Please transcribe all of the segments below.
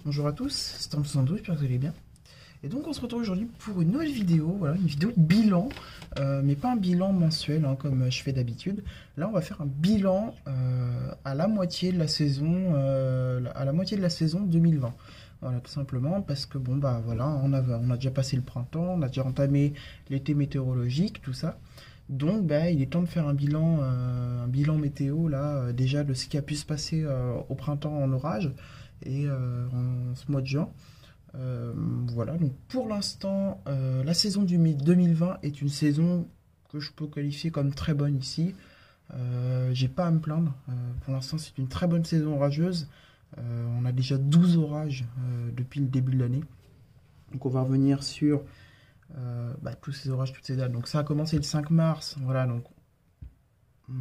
Bonjour à tous, c'est Storm72, j'espère que vous allez bien. Et donc on se retrouve aujourd'hui pour une nouvelle vidéo, voilà, une vidéo de bilan, mais pas un bilan mensuel hein, comme je fais d'habitude. Là on va faire un bilan à la moitié de la saison, 2020. Voilà, tout simplement parce que bon bah voilà, on a déjà passé le printemps, on a déjà entamé l'été météorologique, tout ça. Donc bah, il est temps de faire un bilan météo là, déjà de ce qui a pu se passer au printemps en orage et en ce mois de juin. Voilà, donc pour l'instant, la saison du 2020 est une saison que je peux qualifier comme très bonne ici. J'ai pas à me plaindre. Pour l'instant, c'est une très bonne saison orageuse. On a déjà 12 orages depuis le début de l'année. Donc on va revenir sur tous ces orages, toutes ces dates. Donc ça a commencé le 5 mars. Voilà, donc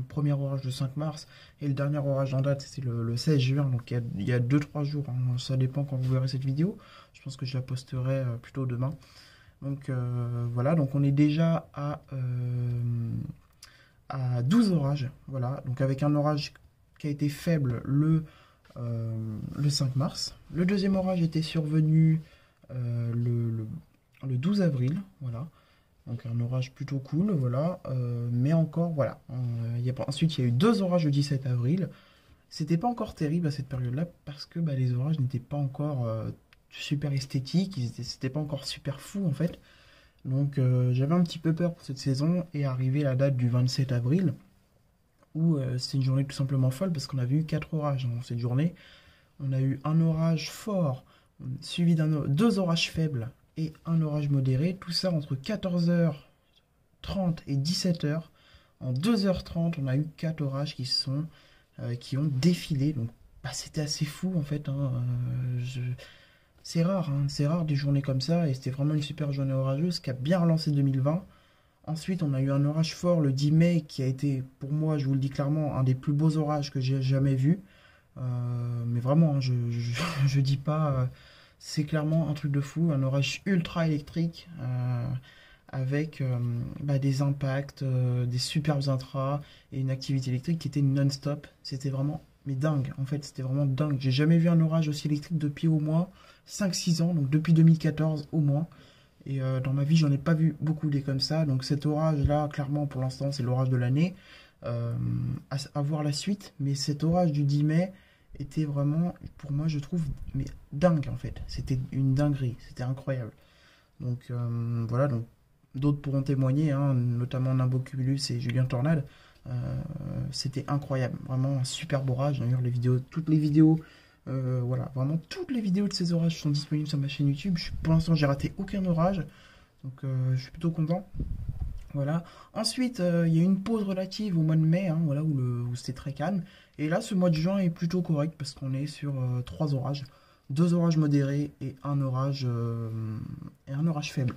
premier orage le 5 mars et le dernier orage en date c'est le 16 juin, donc il y a 2-3 jours, hein. Ça dépend quand vous verrez cette vidéo, je pense que je la posterai plutôt demain. Donc voilà, donc on est déjà à 12 orages, voilà, donc avec un orage qui a été faible le 5 mars. Le deuxième orage était survenu le 12 avril, voilà. Donc un orage plutôt cool, voilà. Mais encore, voilà. Ensuite, il y a eu 2 orages le 17 avril. C'était pas encore terrible à cette période-là parce que les orages n'étaient pas encore super esthétiques. C'était pas encore super fou en fait. Donc j'avais un petit peu peur pour cette saison. Et arrivé la date du 27 avril, où c'est une journée tout simplement folle parce qu'on avait eu 4 orages dans cette journée. On a eu un orage fort, suivi deux orages faibles et un orage modéré, tout ça entre 14h30 et 17h. En 2h30, on a eu 4 orages qui ont défilé. Donc, c'était assez fou en fait. Hein. C'est rare, hein. C'est rare des journées comme ça. Et c'était vraiment une super journée orageuse qui a bien relancé 2020. Ensuite, on a eu un orage fort le 10 mai qui a été, pour moi, je vous le dis clairement, un des plus beaux orages que j'ai jamais vu. Mais vraiment, hein, je dis pas. C'est clairement un truc de fou, un orage ultra électrique avec des impacts, des superbes intras et une activité électrique qui était non-stop. C'était vraiment dingue, en fait, c'était vraiment dingue. J'ai jamais vu un orage aussi électrique depuis au moins 5-6 ans, donc depuis 2014 au moins. Et dans ma vie, j'en ai pas vu beaucoup des comme ça. Donc cet orage-là, clairement, pour l'instant, c'est l'orage de l'année. À voir la suite, mais cet orage du 10 mai était vraiment, pour moi, je trouve, mais dingue en fait. C'était une dinguerie, c'était incroyable. Donc voilà, donc d'autres pourront témoigner, hein, notamment Nimbocumulus et Julien Tornade. C'était incroyable, vraiment un super orage. D'ailleurs, toutes les vidéos, voilà, vraiment toutes les vidéos de ces orages sont disponibles sur ma chaîne YouTube. Pour l'instant, j'ai raté aucun orage, donc je suis plutôt content. Voilà. Ensuite, il y a eu une pause relative au mois de mai, hein, voilà, où c'était très calme. Et là, ce mois de juin est plutôt correct parce qu'on est sur 3 orages. 2 orages modérés et un orage faible.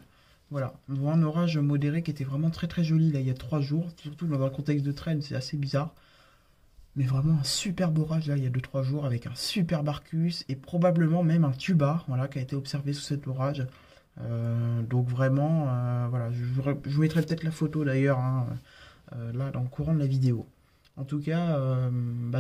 Voilà. On voit un orage modéré qui était vraiment très très joli là, il y a 3 jours. Surtout dans un contexte de traîne, c'est assez bizarre. Mais vraiment un superbe orage là, il y a 2-3 jours avec un super Arcus et probablement même un tuba, voilà, qui a été observé sous cet orage. Donc vraiment, voilà, je vous mettrai peut-être la photo d'ailleurs, hein, là dans le courant de la vidéo. En tout cas,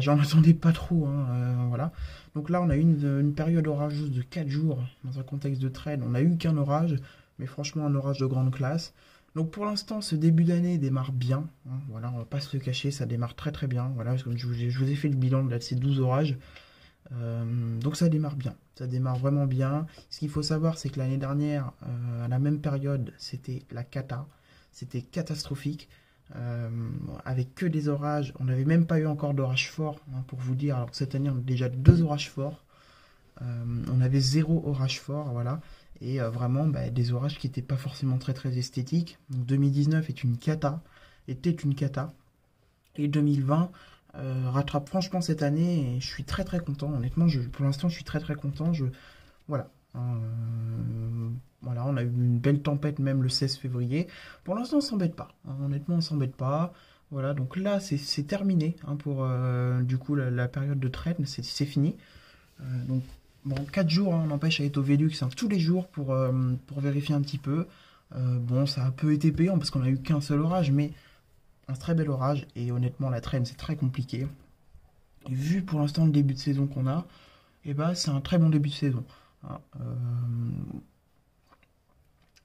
j'en attendais pas trop, hein, voilà. Donc là, on a eu une période orageuse de 4 jours dans un contexte de trêve. On n'a eu qu'un orage, mais franchement un orage de grande classe. Donc pour l'instant, ce début d'année démarre bien, hein, voilà, on va pas se le cacher, ça démarre très très bien. Voilà, comme je vous ai fait le bilan de ces 12 orages. Donc ça démarre bien, ça démarre vraiment bien. Ce qu'il faut savoir, c'est que l'année dernière, à la même période, c'était la cata, c'était catastrophique, avec que des orages. On n'avait même pas eu encore d'orages forts, hein, pour vous dire, alors que cette année, on a déjà 2 orages forts. On avait 0 orage fort, voilà, et vraiment des orages qui n'étaient pas forcément très très esthétiques. Donc 2019 était une cata, et 2020 rattrape franchement cette année et je suis très très content. Honnêtement, pour l'instant, je suis très très content. Voilà. Voilà, on a eu une belle tempête même le 16 février. Pour l'instant, on s'embête pas. Hein, honnêtement, on s'embête pas. Voilà, donc là, c'est terminé, hein, pour du coup la période de traite, c'est fini. Donc, bon, 4 jours, hein, on empêche à être au Velux, hein, tous les jours pour vérifier un petit peu. Bon, ça a un peu été payant parce qu'on a eu qu'un seul orage, mais un très bel orage. Et honnêtement, la traîne, c'est très compliqué. Et vu pour l'instant le début de saison qu'on a, et bah c'est un très bon début de saison. Hein.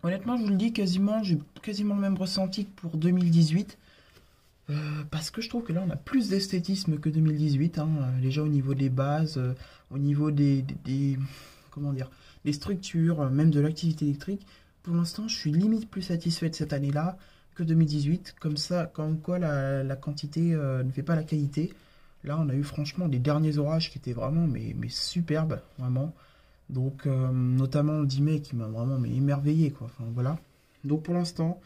Honnêtement, je vous le dis, j'ai quasiment le même ressenti que pour 2018. Parce que je trouve que là, on a plus d'esthétisme que 2018. Hein, déjà au niveau des bases, au niveau comment dire, des structures, même de l'activité électrique. Pour l'instant, je suis limite plus satisfait de cette année-là que 2018. Comme ça, comme quoi la quantité ne fait pas la qualité. Là, on a eu franchement des derniers orages qui étaient vraiment mais superbes, vraiment. Donc, notamment le 10 mai qui m'a vraiment émerveillé, quoi. Enfin, voilà. Donc, pour l'instant,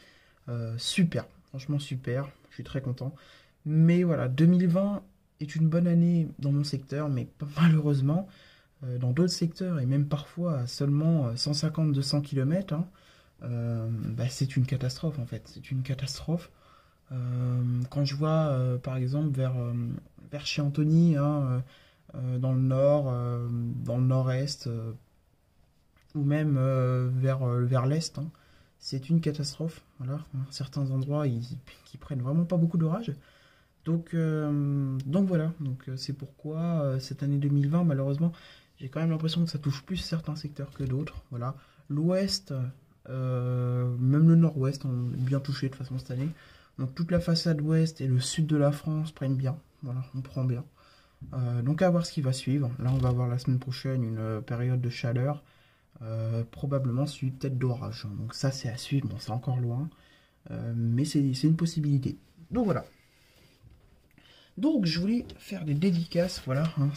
super. Franchement, super. Je suis très content. Mais voilà, 2020 est une bonne année dans mon secteur, mais malheureusement, dans d'autres secteurs, et même parfois à seulement 150-200 km, hein, bah, c'est une catastrophe, en fait. C'est une catastrophe. Quand je vois, par exemple, vers chez Anthony, hein, dans le nord, dans le nord-est, ou même vers l'est, hein. C'est une catastrophe. Voilà. Hein. Certains endroits qui prennent vraiment pas beaucoup d'orage. Donc voilà. Donc c'est pourquoi cette année 2020, malheureusement, j'ai quand même l'impression que ça touche plus certains secteurs que d'autres. Voilà. L'ouest, même le nord-ouest, on est bien touché de toute façon cette année. Donc toute la façade ouest et le sud de la France prennent bien. Voilà, on prend bien. Donc à voir ce qui va suivre. Là, on va avoir la semaine prochaine une période de chaleur, probablement suivie peut-être d'orage. Donc ça, c'est à suivre. Bon, c'est encore loin, mais c'est une possibilité. Donc voilà. Donc je voulais faire des dédicaces, voilà. Hein,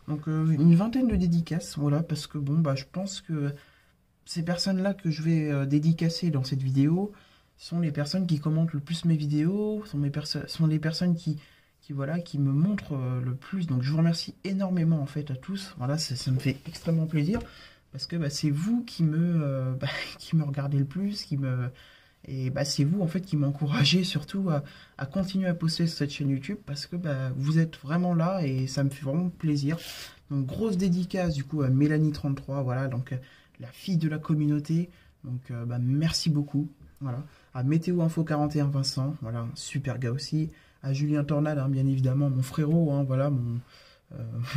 donc une vingtaine de dédicaces, voilà, parce que bon, bah, je pense que ces personnes-là que je vais dédicacer dans cette vidéo sont les personnes qui commentent le plus mes vidéos, sont les personnes voilà, qui me montrent le plus. Donc je vous remercie énormément en fait à tous. Voilà, ça me fait extrêmement plaisir parce que bah, c'est vous qui me regardez le plus, et bah, c'est vous en fait qui m'encouragez surtout à continuer à poster sur cette chaîne YouTube parce que bah, vous êtes vraiment là et ça me fait vraiment plaisir. Donc grosse dédicace du coup à Mélanie33, voilà, donc la fille de la communauté. Donc bah, merci beaucoup. Voilà. À Météo Info 41 Vincent, voilà, un super gars aussi. À Julien Tornade, hein, bien évidemment, mon frérot, hein, voilà, mon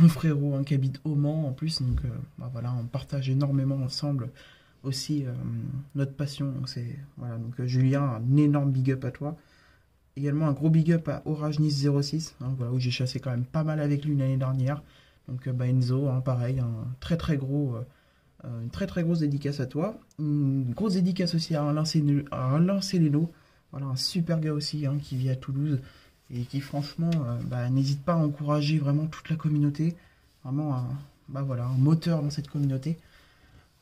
frérot hein, qui habite au Mans en plus. Donc bah, voilà, on partage énormément ensemble aussi notre passion. Donc, voilà, donc Julien, un énorme big up à toi. Également un gros big up à Orage Nice 06, hein, voilà, où j'ai chassé quand même pas mal avec lui l'année dernière. Donc bah, Enzo, hein, pareil, un très très gros, une très très grosse dédicace à toi. Une grosse dédicace aussi à Alain Céléno, voilà, un super gars aussi hein, qui vit à Toulouse et qui franchement bah, n'hésite pas à encourager vraiment toute la communauté. Vraiment bah, voilà, un moteur dans cette communauté.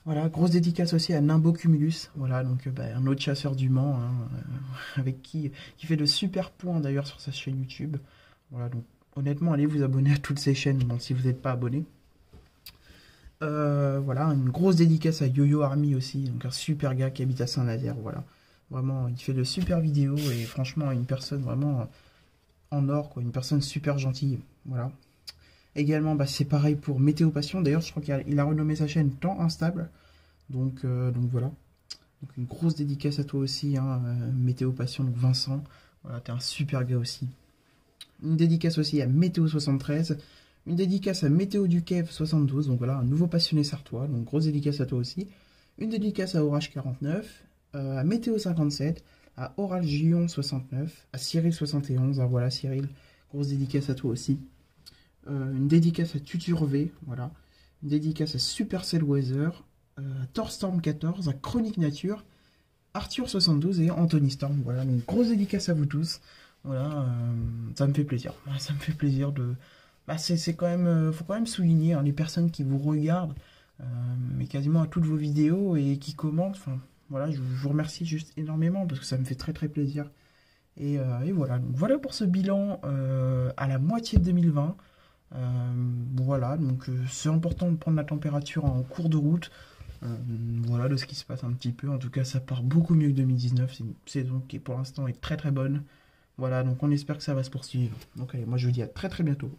Voilà, grosse dédicace aussi à Nimbo Cumulus, voilà, donc bah, un autre chasseur du Mans, hein, avec qui fait de super points d'ailleurs sur sa chaîne YouTube. Voilà, donc honnêtement, allez vous abonner à toutes ces chaînes, bon, si vous n'êtes pas abonné. Voilà, une grosse dédicace à YoYo Army aussi, donc un super gars qui habite à Saint-Nazaire, voilà. Vraiment, il fait de super vidéos et franchement, une personne vraiment en or, quoi, une personne super gentille, voilà. Également, bah, c'est pareil pour Météo Passion. D'ailleurs, je crois qu'il a renommé sa chaîne Temps Instable. Donc voilà. Donc une grosse dédicace à toi aussi, hein, Météo Passion, donc Vincent. Voilà, t'es un super gars aussi. Une dédicace aussi à Météo 73. Une dédicace à Météo du Kev 72. Donc voilà, un nouveau passionné sartois. Donc grosse dédicace à toi aussi. Une dédicace à Orage 49. À Météo 57. À Oral Gion 69. À Cyril 71. Ah voilà, Cyril. Grosse dédicace à toi aussi. Une dédicace à Tuturv, voilà. Une dédicace à Supercell Weather, à Thorstorm 14, à Chronique Nature, Arthur 72 et Anthony Storm. Voilà, donc grosse dédicace à vous tous. Voilà, ça me fait plaisir. Ça me fait plaisir de. Bah, c'est quand même, faut quand même souligner hein, les personnes qui vous regardent, mais quasiment à toutes vos vidéos et qui commentent. Enfin, voilà, je vous remercie juste énormément parce que ça me fait très très plaisir. Et voilà, donc voilà pour ce bilan à la moitié de 2020. Voilà, donc c'est important de prendre la température en cours de route. Voilà de ce qui se passe un petit peu. En tout cas, ça part beaucoup mieux que 2019. C'est une saison qui pour l'instant est très très bonne. Voilà, donc on espère que ça va se poursuivre. Donc allez, moi je vous dis à très très bientôt.